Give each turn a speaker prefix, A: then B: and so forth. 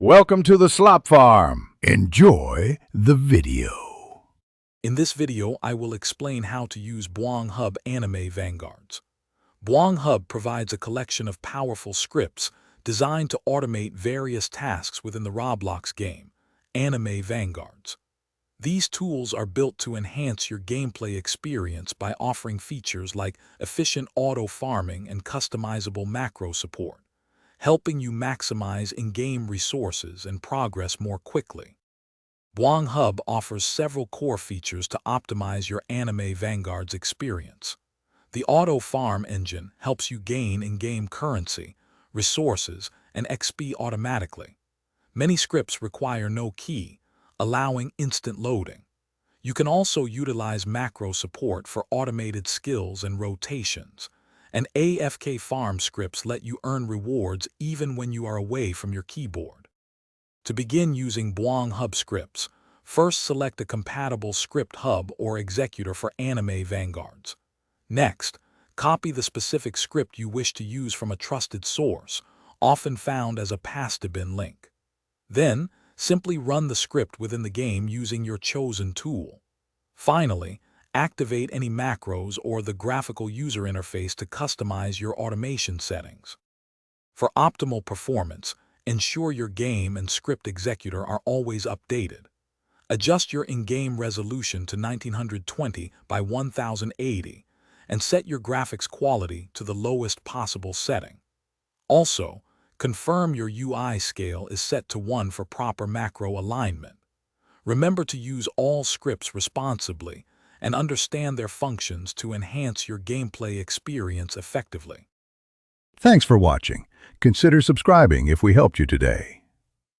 A: Welcome to the Slop Farm. Enjoy the video.
B: In this video, I will explain how to use Buang Hub Anime Vanguards. Buang Hub provides a collection of powerful scripts designed to automate various tasks within the Roblox game, Anime Vanguards. These tools are built to enhance your gameplay experience by offering features like efficient auto-farming and customizable macro support, helping you maximize in-game resources and progress more quickly. Buang Hub offers several core features to optimize your Anime Vanguard's experience. The Auto Farm engine helps you gain in-game currency, resources, and XP automatically. Many scripts require no key, allowing instant loading. You can also utilize macro support for automated skills and rotations, and AFK farm scripts let you earn rewards even when you are away from your keyboard. To begin using Buang Hub scripts, first select a compatible script hub or executor for Anime Vanguards. Next, copy the specific script you wish to use from a trusted source, often found as a paste-bin link. Then, simply run the script within the game using your chosen tool. Finally, activate any macros or the graphical user interface to customize your automation settings. For optimal performance, ensure your game and script executor are always updated. Adjust your in-game resolution to 1920 by 1080 and set your graphics quality to the lowest possible setting. Also, confirm your UI scale is set to 1 for proper macro alignment. Remember to use all scripts responsibly and understand their functions to enhance your gameplay experience effectively.
A: Thanks for watching. Consider subscribing if we helped you today.